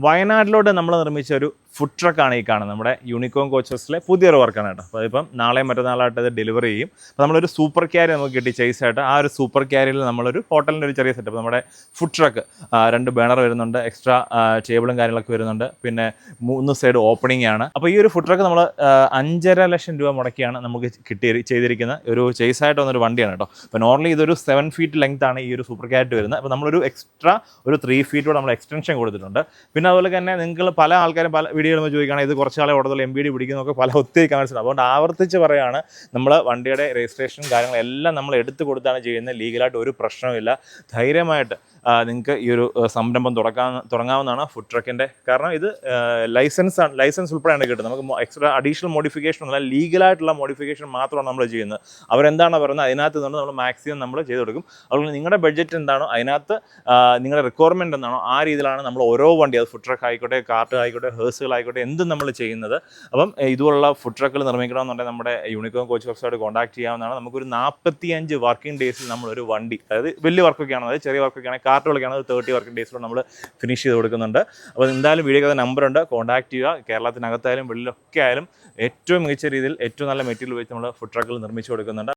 വയനാട്ടിലോട്ട് നമ്മൾ നിർമ്മിച്ച ഒരു ഫുഡ് ട്രക്കാണ് ഈ കാണുന്നത്. നമ്മുടെ യൂണിക്കോൺ കോച്ചസിലെ പുതിയൊരു വർക്കാണ് കേട്ടോ. അപ്പോൾ അതിപ്പം നാളെയും മറ്റന്നാളായിട്ട് അത് ഡെലിവറി ചെയ്യും. അപ്പോൾ നമ്മളൊരു സൂപ്പർ ക്യാരി നമുക്ക് കിട്ടി ചേസായിട്ട്. ആ ഒരു സൂപ്പർ ക്യാരിയിൽ നമ്മളൊരു ഹോട്ടലിൻ്റെ ഒരു ചെറിയ സെറ്റപ്പ്, നമ്മുടെ ഫുഡ് ട്രക്ക് 2 ബാനർ വരുന്നുണ്ട്, എക്സ്ട്രാ ടേബിളും കാര്യങ്ങളൊക്കെ വരുന്നുണ്ട്, പിന്നെ 3 സൈഡ് ഓപ്പണിംഗ് ആണ്. അപ്പോൾ ഈ ഒരു ഫുഡ് ട്രക്ക് നമ്മൾ 5.5 ലക്ഷം രൂപ മുടക്കിയാണ് നമുക്ക് ചെയ്തിരിക്കുന്ന ഒരു ചേസായിട്ട് വന്നൊരു വണ്ടിയാണ് കേട്ടോ. അപ്പോൾ നോർമലി ഇതൊരു 7 ഫീറ്റ് ലെങ്ത് ആണ് ഈ ഒരു സൂപ്പർ ക്യാരറ്റ് വരുന്നത്. അപ്പോൾ നമ്മളൊരു എക്സ്ട്രാ ഒരു 3 ഫീറ്റോടെ നമ്മൾ എക്സ്റ്റൻഷൻ കൊടുത്തിട്ടുണ്ട്. പിന്നെ അതുപോലെ തന്നെ നിങ്ങൾ പല ആൾക്കാരും പല വീഡിയോയിൽ ചോദിക്കുകയാണ് ഇത് കുറച്ചാളെ ഓടത്തുള്ള MBD പിടിക്കുന്നതൊക്കെ ഒത്തിരി കമൻസ് ഉണ്ട്. അതുകൊണ്ട് ആവർത്തിച്ച് പറയുകയാണ്, നമ്മൾ വണ്ടിയുടെ രജിസ്ട്രേഷൻ കാര്യങ്ങളെല്ലാം നമ്മൾ എടുത്തു കൊടുത്താണ് ചെയ്യുന്നത്. ലീഗലായിട്ട് ഒരു പ്രശ്നവുമില്ല. ധൈര്യമായിട്ട് നിങ്ങൾക്ക് ഈ ഒരു സംരംഭം തുടങ്ങാവുന്നതാണ് ഫുഡ് ട്രക്കിൻ്റെ. കാരണം ഇത് ലൈസൻസ് ഉൾപ്പെടെയാണ് കിട്ടുന്നത്. നമുക്ക് എക്സ്ട്രാ അഡീഷണൽ മോഡിഫിക്കേഷൻ ഒന്നുമില്ല, ലീഗലായിട്ടുള്ള മോഡിഫിക്കേഷൻ മാത്രമാണ് നമ്മൾ ചെയ്യുന്നത്. അവരെന്താണോ പറയുന്നത് അതിനകത്ത് നിന്ന് നമ്മൾ മാക്സിമം നമ്മൾ ചെയ്ത് കൊടുക്കും. അതുകൊണ്ട് നിങ്ങളുടെ ബഡ്ജറ്റ് എന്താണോ അതിനകത്ത് നിങ്ങളുടെ റിക്വയർമെൻറ്റ് എന്താണോ ആ രീതിയിലാണ് നമ്മൾ ഓരോ വണ്ടി, അത് ഫുഡ് ട്രക്ക് ആയിക്കോട്ടെ, കാർട്ട് ആയിക്കോട്ടെ, ഹേഴ്സുകളായിക്കോട്ടെ, എന്തും നമ്മൾ ചെയ്യുന്നത്. അപ്പം ഇതുപോലുള്ള ഫുഡ് ട്രക്കുകൾ നിർമ്മിക്കണമെന്നുണ്ടെങ്കിൽ നമ്മുടെ യൂണിക്കോൺ കോച്ച് വർക്ക്സുമായിട്ട് കോൺടാക്ട് ചെയ്യാവുന്നതാണ്. നമുക്കൊരു 45 വർക്കിംഗ് ഡേയ്സിൽ നമ്മളൊരു വണ്ടി, അതായത് വലിയ വർക്കൊക്കെയാണ്, അതായത് ചെറിയ വർക്കൊക്കെയാണ്, കാർട്ടുകളൊക്കെയാണ് 30 വർക്കിംഗ് ഡേയ്സിലൂടെ നമ്മൾ ഫിനിഷ് ചെയ്ത് കൊടുക്കുന്നുണ്ട്. അപ്പോൾ എന്തായാലും വീഡിയോക്ക് നമ്പറുണ്ട്, കോൺടാക്ട് ചെയ്യുക. കേരളത്തിനകത്തായാലും വെളിയിലൊക്കെ ആയാലും ഏറ്റവും മികച്ച രീതിയിൽ ഏറ്റവും നല്ല മെറ്റീരിയൽ വെച്ച് നമ്മൾ ഫുഡ് ട്രക്കുകൾ നിർമ്മിച്ച് കൊടുക്കുന്നുണ്ട്.